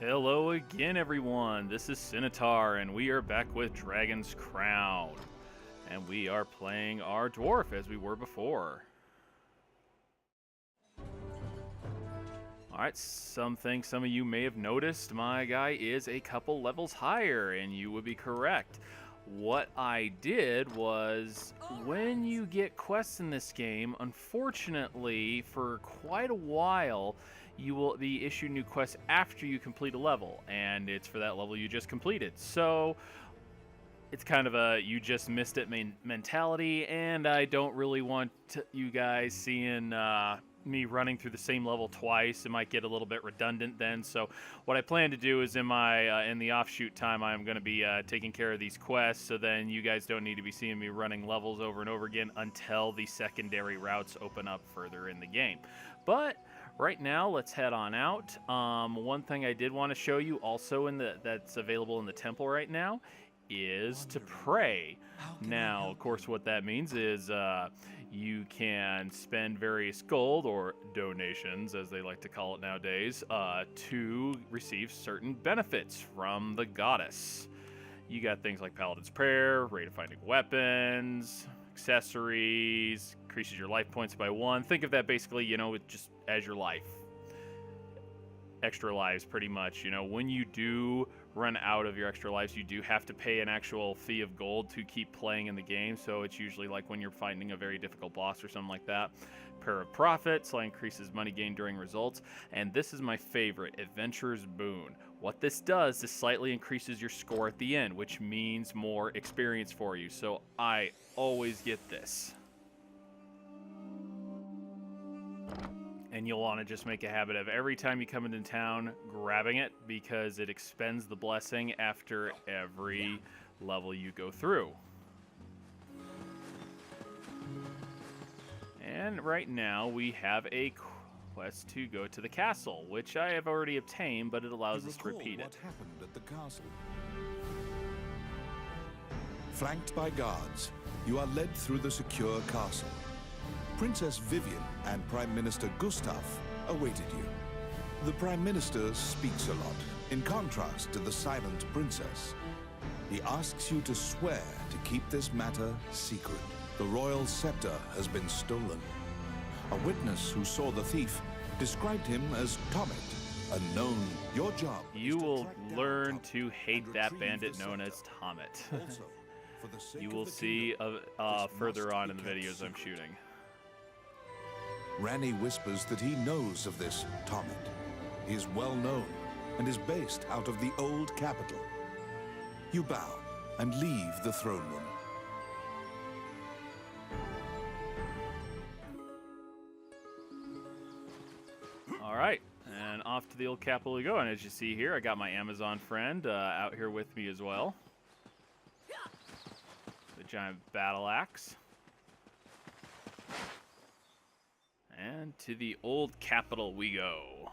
Hello again, everyone. This is Sinitar, and we are back with Dragon's Crown. And we are playing our dwarf as we were before. Alright, some of you may have noticed my guy is a couple levels higher, and you would be correct. What I did was, when you get quests in this game, unfortunately, for quite a while, you will be issued new quests after you complete a level, and it's for that level you just completed. So it's kind of a you just missed it mentality, and I don't really want you guys seeing me running through the same level twice. It might get a little bit redundant then. So what I plan to do is in the offshoot time, I'm going to be taking care of these quests, so then you guys don't need to be seeing me running levels over and over again until the secondary routes open up further in the game. But right now, let's head on out. One thing I did want to show you also that's available in the temple right now is to pray. Now, of course, what that means is you can spend various gold, or donations as they like to call it nowadays, to receive certain benefits from the goddess. You got things like Paladin's Prayer, rate of finding weapons, accessories, increases your life points by 1. Think of that basically, just as your life. Extra lives, pretty much. When you do run out of your extra lives, you do have to pay an actual fee of gold to keep playing in the game. So it's usually like when you're finding a very difficult boss or something like that. Prayer of Profit, so increases money gained during results. And this is my favorite, Adventurer's Boon. What this does is slightly increases your score at the end, which means more experience for you. So I always get this. And you'll want to just make a habit of every time you come into town grabbing it, because it expends the blessing after every level you go through. And right now we have a quest to go to the castle, which I have already obtained, but it allows us to repeat it. What happened at the castle? Flanked by guards, you are led through the secure castle. Princess Vivian and Prime Minister Gustav awaited you. The Prime Minister speaks a lot, in contrast to the silent princess. He asks you to swear to keep this matter secret. The royal scepter has been stolen. A witness who saw the thief described him as Tomet, unknown. Your job You is to will track down learn Tomet to hate and that retrieve bandit the known scepter. as Tomet. Also, for the sake You of will the see kingdom, further must on in be the kept videos I'm secret. shooting. Ranni whispers that he knows of this Tomet. He is well known and is based out of the old capital. You bow and leave the throne room. All right, and off to the old capital we go. And as you see here, I got my Amazon friend out here with me as well. The giant battle axe. And to the old capital we go.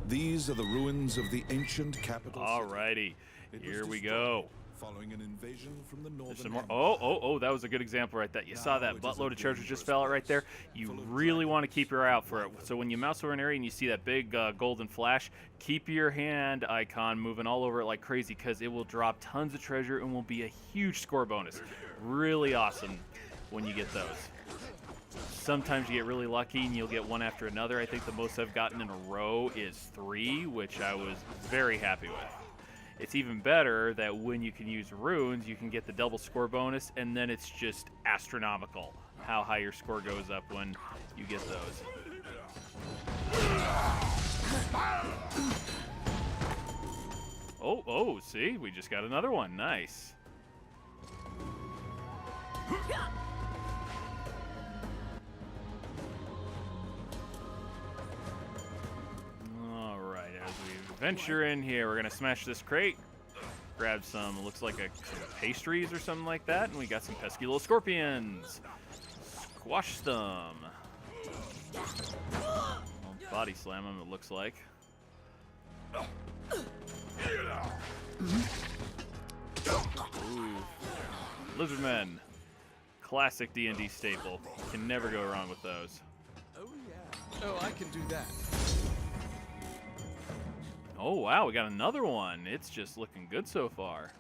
These are the ruins of the ancient capital. Alrighty, here we go. Following an invasion from the There's northern some more. Empire. Oh, that was a good example right there. You saw that Now it is buttload a of treasure just dangerous fell out right place, there. You full of really want to dragons, keep your eye out for it. wyverns. So when you mouse over an area and you see that big golden flash, keep your hand icon moving all over it like crazy, because it will drop tons of treasure and will be a huge score bonus. Really awesome when you get those. Sometimes you get really lucky and you'll get one after another. I think the most I've gotten in a row is 3, which I was very happy with. It's even better that when you can use runes, you can get the double score bonus, and then it's just astronomical how high your score goes up when you get those. Oh, see? We just got another one. Nice. Alright, as we venture in here, we're going to smash this crate. Grab some, looks like some pastries or something like that, and we got some pesky little scorpions. Squash them. I'll body slam them, it looks like. Ooh. Lizardmen. Classic D&D staple. Can never go wrong with those. Oh, yeah. Oh, I can do that. Oh, wow, we got another one. It's just looking good so far.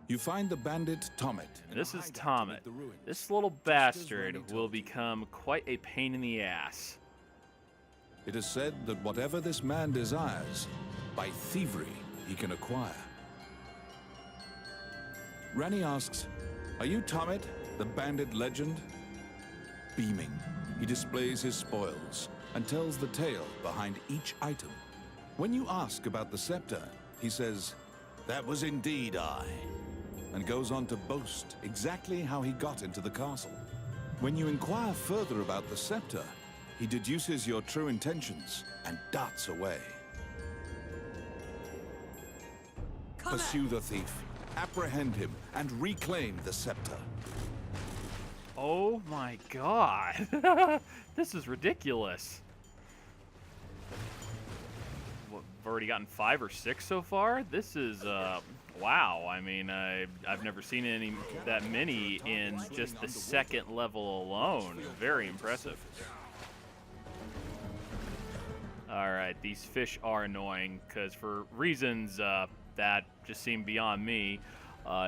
You find the bandit Tomet. This is Tomet. This little bastard will become quite a pain in the ass. It is said that whatever this man desires, by thievery, he can acquire. Rani asks, "Are you Tomet, the bandit legend?" Beaming, he displays his spoils and tells the tale behind each item. When you ask about the scepter, he says, "That was indeed I," and goes on to boast exactly how he got into the castle. When you inquire further about the scepter, he deduces your true intentions and darts away. Pursue the thief, apprehend him, and reclaim the scepter. Oh my god. This is ridiculous. What, I've already gotten 5 or 6 so far? This is, wow. I mean, I've never seen that many in just the second level alone. Very impressive. Alright, these fish are annoying, because for reasons that just seem beyond me,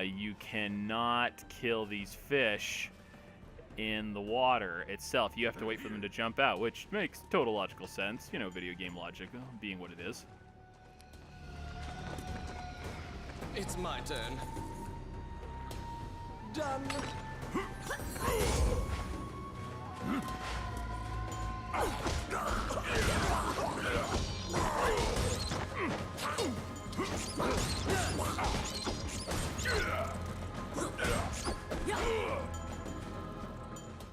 you cannot kill these fish in the water itself. You have to wait for them to jump out, which makes total logical sense. You know, video game logic being what it is. It's my turn. Done.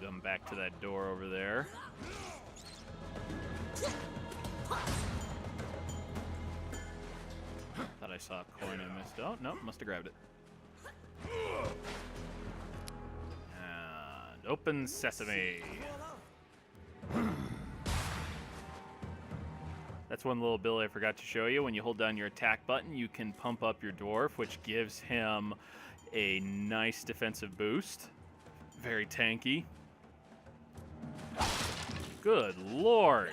Come back to that door over there. Thought I saw a coin I missed. Oh, no, must have grabbed it. And open sesame. That's one little ability I forgot to show you. When you hold down your attack button, you can pump up your dwarf, which gives him a nice defensive boost. Very tanky. Good lord.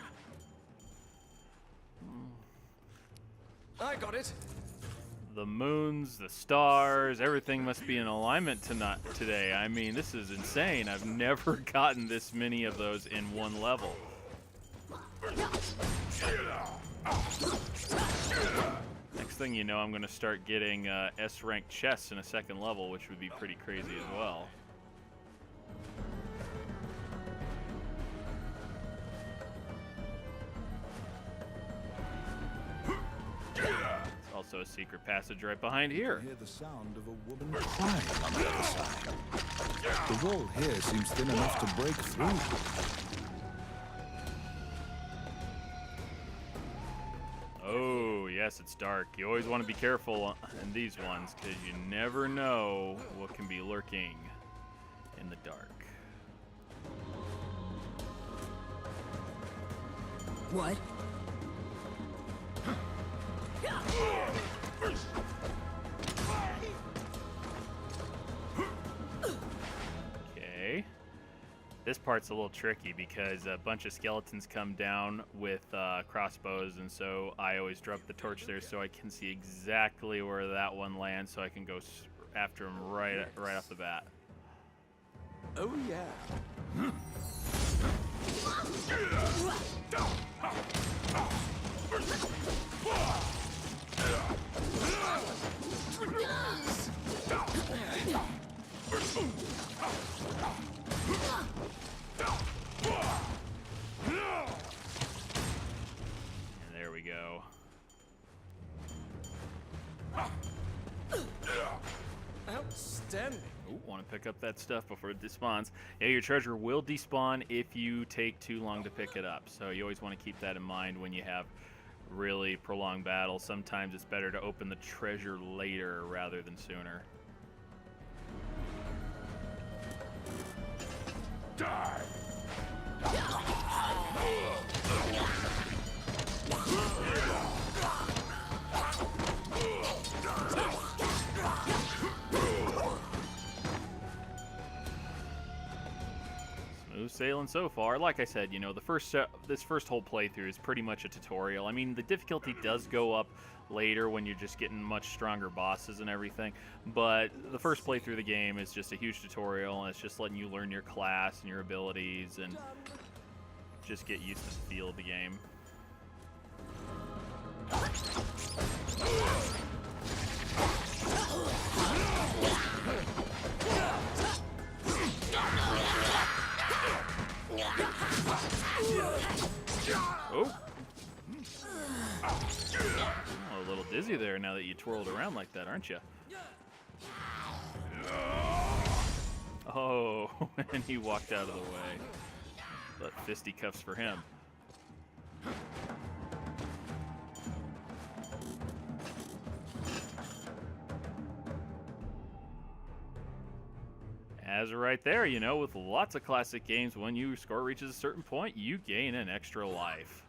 I got it. The moons, the stars, everything must be in alignment today. I mean, this is insane. I've never gotten this many of those in one level. Next thing you know, I'm going to start getting S-ranked chests in a second level, which would be pretty crazy as well. Also a secret passage right behind here. You hear the sound of a woman crying on the other side. The wall here seems thin enough to break through. Oh, yes, it's dark. You always want to be careful in these ones, because you never know what can be lurking in the dark. What? Okay. This part's a little tricky because a bunch of skeletons come down with crossbows, and so I always drop the torch there so I can see exactly where that one lands, so I can go after him right off the bat. Oh, yeah. And there we go. Outstanding. Ooh, want to pick up that stuff before it despawns. Yeah, your treasure will despawn if you take too long to pick it up. So you always want to keep that in mind when you have really prolonged battles. Sometimes it's better to open the treasure later rather than sooner. Die! Smooth sailing so far. Like I said, you know, this first whole playthrough is pretty much a tutorial. I mean, the difficulty does go up later when you're just getting much stronger bosses and everything, but the first playthrough of the game is just a huge tutorial, and it's just letting you learn your class and your abilities and just get used to the feel of the game. Oh. Oh, a little dizzy there now that you twirled around like that, aren't you? Oh, and he walked out of the way. But fisticuffs for him. As right there, you know, with lots of classic games, when your score reaches a certain point, you gain an extra life.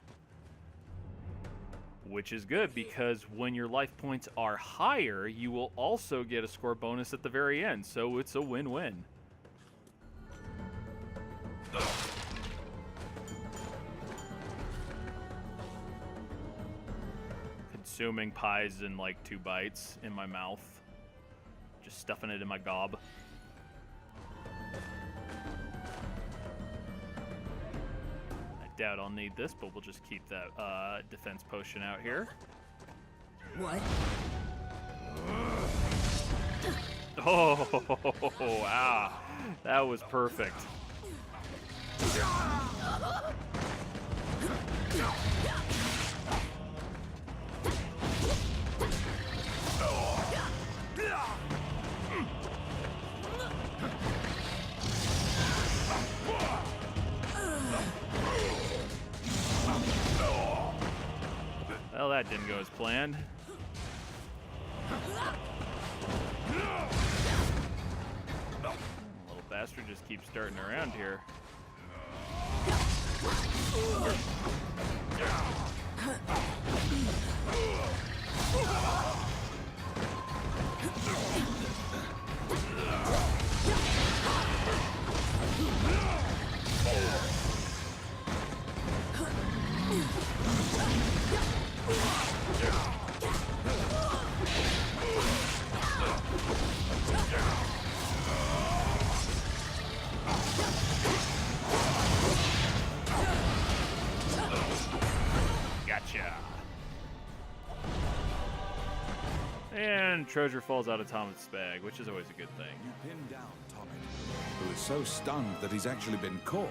Which is good, because when your life points are higher, you will also get a score bonus at the very end, so it's a win-win. Consuming pies in like 2 bites in my mouth. Just stuffing it in my gob. Doubt I'll need this, but we'll just keep that defense potion out here. What? Oh, ah, that was perfect. Well, that didn't go as planned. Little bastard just keeps starting around here. Gotcha. And treasure falls out of Thomas' bag, which is always a good thing. You pin down Tommy, who is so stunned that he's actually been caught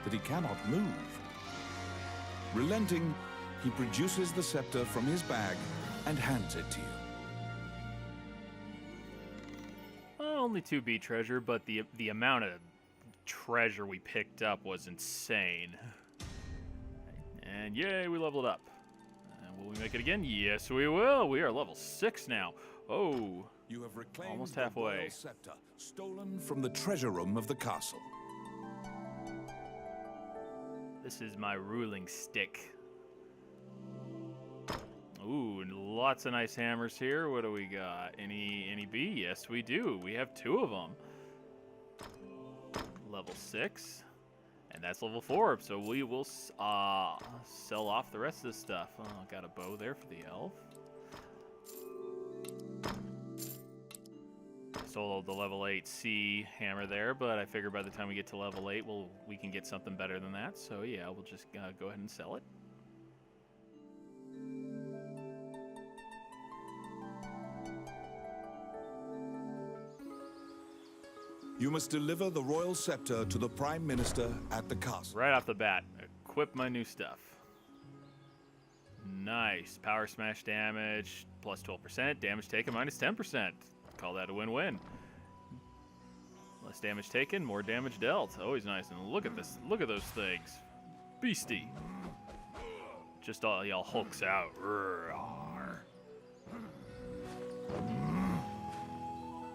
that he cannot move. Relenting, he produces the scepter from his bag and hands it to you. Only 2B treasure, but the amount of treasure we picked up was insane. And yay, we leveled up. Will we make it again? Yes, we will. We are level 6 now. Oh, You have reclaimed almost the halfway. royal scepter, stolen from the treasure room of the castle. This is my ruling stick. Ooh, lots of nice hammers here. What do we got? Any B? Yes, we do. We have 2 of them. Level 6. And that's level 4, so we will sell off the rest of this stuff. Oh, got a bow there for the elf. Sold the level 8 C hammer there, but I figure by the time we get to level 8, we can get something better than that. So yeah, we'll just go ahead and sell it. You must deliver the royal scepter to the Prime Minister at the castle. Right off the bat, equip my new stuff. Nice. Power smash damage, plus 12%. Damage taken, minus 10%. Call that a win-win. Less damage taken, more damage dealt. Always nice. And look at this. Look at those things. Beastie. Just all y'all hulks out.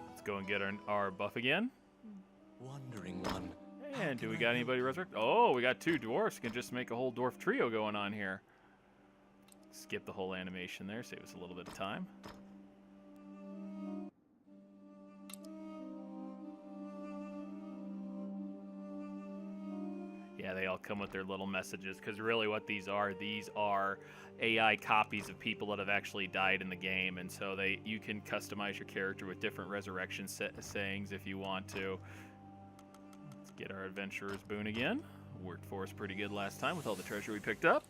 Let's go and get our buff again. Wandering one. And do we got anybody resurrect? Oh, we got 2 dwarfs. Can just make a whole dwarf trio going on here. Skip the whole animation there. Save us a little bit of time. Yeah, they all come with their little messages, because really what these are AI copies of people that have actually died in the game, and so you can customize your character with different resurrection sayings if you want to. Let's get our adventurer's boon again. Worked for us pretty good last time with all the treasure we picked up.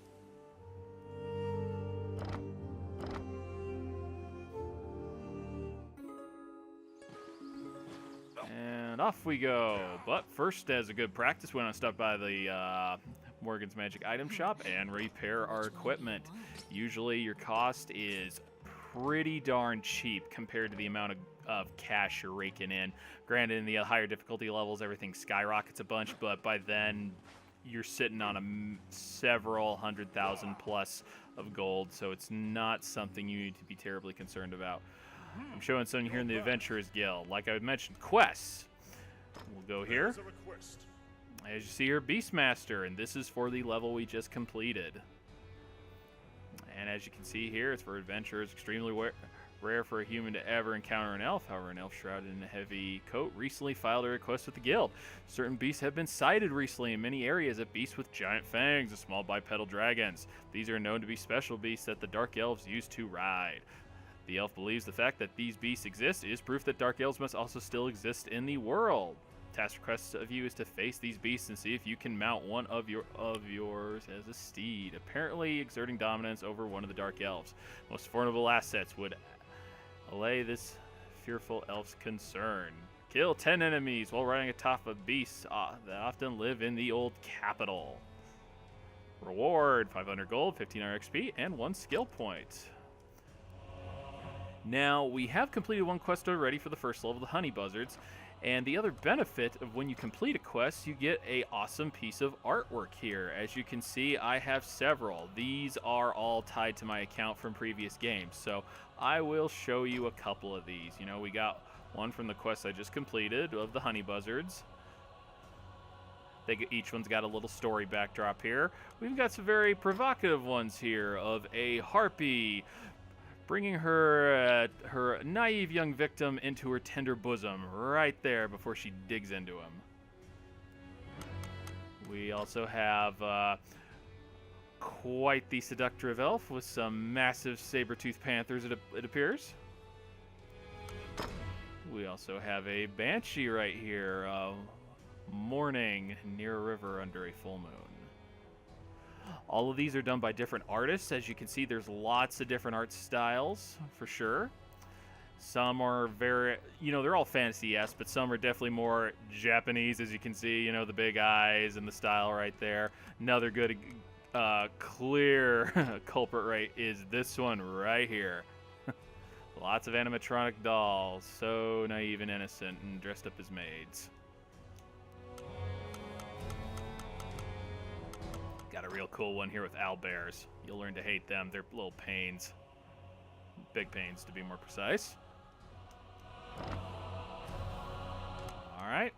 And off we go. But first, as a good practice, we want to stop by the Morgan's Magic Item Shop and repair our equipment. Usually your cost is pretty darn cheap compared to the amount of cash you're raking in. Granted, in the higher difficulty levels, everything skyrockets a bunch, but by then you're sitting on several 100,000 plus of gold, so it's not something you need to be terribly concerned about. I'm showing something here in the Adventurers Guild. Like I mentioned, quests. We'll go here. As you see here, Beastmaster, and this is for the level we just completed. And as you can see here, it's for adventurers. Extremely rare for a human to ever encounter an elf. However, an elf shrouded in a heavy coat recently filed a request with the guild. Certain beasts have been sighted recently in many areas as beasts with giant fangs and small bipedal dragons. These are known to be special beasts that the Dark Elves use to ride. The elf believes the fact that these beasts exist is proof that Dark Elves must also still exist in the world. Task request of you is to face these beasts and see if you can mount one of yours as a steed, apparently exerting dominance over one of the Dark Elves. Most formidable assets would allay this fearful elf's concern. Kill 10 enemies while riding atop of beasts that often live in the old capital. Reward, 500 gold, 1500 XP, and 1 skill point. Now, we have completed one quest already for the first level, the Honey Buzzards. And the other benefit of when you complete a quest, you get an awesome piece of artwork here. As you can see, I have several. These are all tied to my account from previous games. So I will show you a couple of these. You know, we got one from the quest I just completed of the Honey Buzzards. Each one's got a little story backdrop here. We've got some very provocative ones here of a harpy bringing her naive young victim into her tender bosom right there before she digs into him. We also have quite the seductive elf with some massive saber-toothed panthers, it appears. We also have a banshee right here, mourning near a river under a full moon. All of these are done by different artists. As you can see, there's lots of different art styles, for sure. Some are very, they're all fantasy-esque, but some are definitely more Japanese, as you can see, the big eyes and the style right there. Another good, clear culprit right is this one right here. Lots of animatronic dolls, so naive and innocent and dressed up as maids. Got a real cool one here with owlbears. You'll learn to hate them. They're little pains. Big pains, to be more precise. Alright,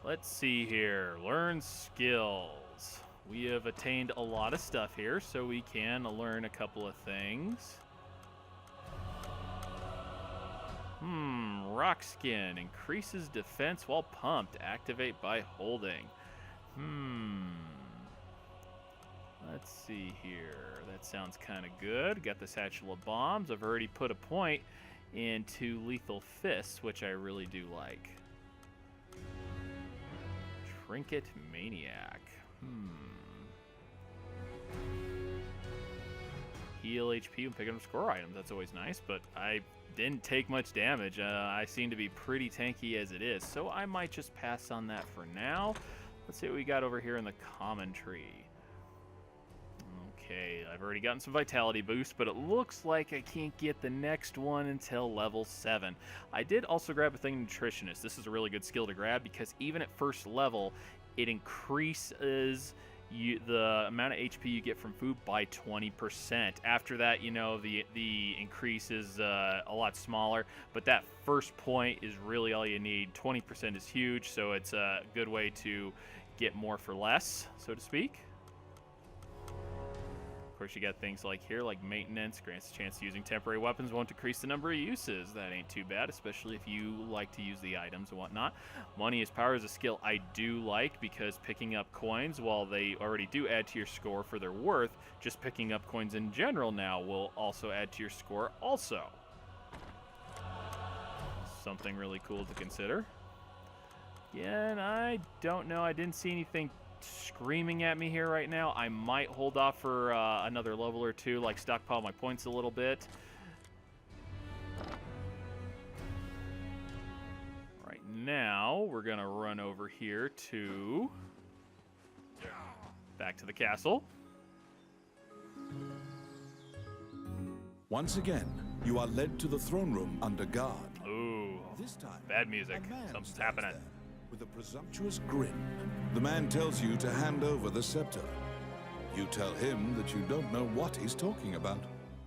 let's see here. Learn skills. We have attained a lot of stuff here, so we can learn a couple of things. Rock skin. Increases defense while pumped. Activate by holding. Let's see here. That sounds kind of good. Got the Satchel of Bombs. I've already put a point into Lethal Fists, which I really do like. Trinket Maniac. Heal HP when picking up score items. That's always nice, but I didn't take much damage. I seem to be pretty tanky as it is, so I might just pass on that for now. Let's see what we got over here in the common tree. Okay, I've already gotten some vitality boost, but it looks like I can't get the next one until level 7. I did also grab a thing, Nutritionist. This is a really good skill to grab because even at first level, it increases the amount of HP you get from food by 20%. After that, the increase is a lot smaller, but that first point is really all you need. 20% is huge, so it's a good way to get more for less, so to speak. Of course, you got things like here, like maintenance, grants a chance to using temporary weapons, won't decrease the number of uses. That ain't too bad, especially if you like to use the items and whatnot. Money as power is a skill I do like because picking up coins, while they already do add to your score for their worth, just picking up coins in general now will also add to your score also. Something really cool to consider. Yeah, and I don't know. I didn't see anything screaming at me here right now. I might hold off for another level or two, like stockpile my points a little bit. Right now, we're going to run over here to... back to the castle. Once again, you are led to the throne room under guard. Ooh, This time, bad music. a man Something's stands happening. there with a presumptuous grin. The man tells you to hand over the scepter. You tell him that you don't know what he's talking about.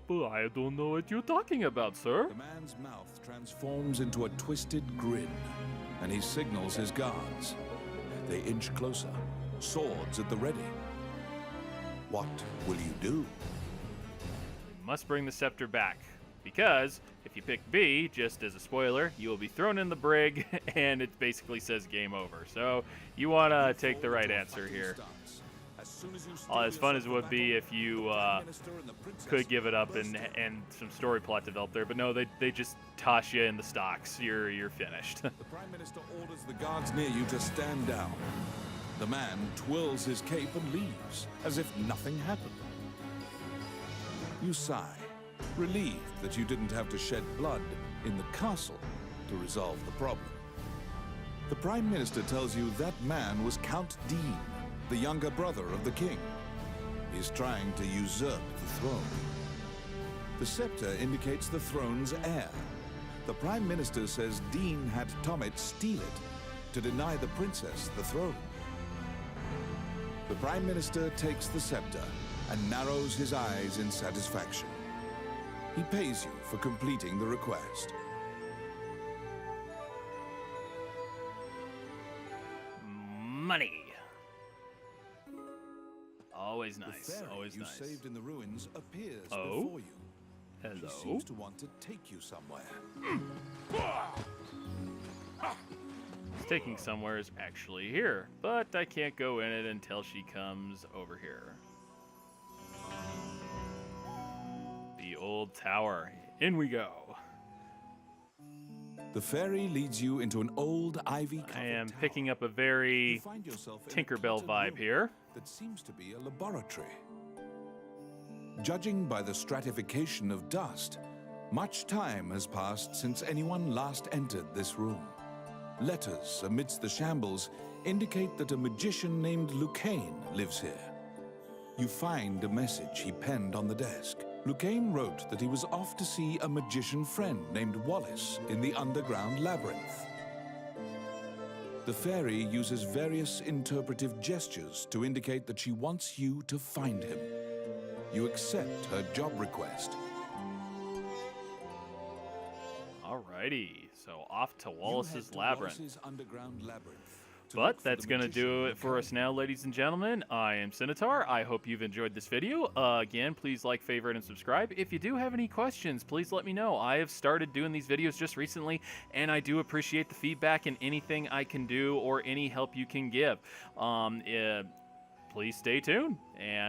But I don't know what you're talking about, sir. The man's mouth transforms into a twisted grin, and he signals his guards. They inch closer, swords at the ready. What will you do? Must bring the scepter back. Because if you pick B, just as a spoiler, you will be thrown in the brig, and it basically says game over. So you want to take the right answer here. As fun as it would be if you could give it up and some story plot develop there, but no, they just toss you in the stocks. You're finished. The Prime Minister orders the guards near you to stand down. The man twirls his cape and leaves, as if nothing happened. You sigh, relieved that you didn't have to shed blood in the castle to resolve the problem. The Prime Minister tells you that man was Count Dean, the younger brother of the king. He's trying to usurp the throne. The scepter indicates the throne's heir. The Prime Minister says Dean had Tommet steal it to deny the princess the throne. The Prime Minister takes the scepter and narrows his eyes in satisfaction. He pays you for completing the request. Money. Always nice. The fairy Always you nice. saved in the ruins appears Oh? before you. She Hello. seems to want to take you somewhere. It's taking somewhere is actually here, but I can't go in it until she comes over here. The old tower. In we go. The fairy leads you into an old ivy-covered I am tower. picking up a You very find yourself in a Tinkerbell cluttered vibe room here. that seems to be a laboratory. Judging by the stratification of dust, much time has passed since anyone last entered this room. Letters amidst the shambles indicate that a magician named Lucane lives here. You find a message he penned on the desk. Lucane wrote that he was off to see a magician friend named Wallace in the underground labyrinth. The fairy uses various interpretive gestures to indicate that she wants you to find him. You accept her job request. Alrighty, so off to You head Wallace's to labyrinth. Wallace's underground labyrinth to But look for that's the going to magician do it for us Lucane. now, ladies and gentlemen. I am Sinitar. I hope you've enjoyed this video. Again, please like, favorite, and subscribe. If you do have any questions, please let me know. I have started doing these videos just recently, and I do appreciate the feedback and anything I can do or any help you can give. Please stay tuned, and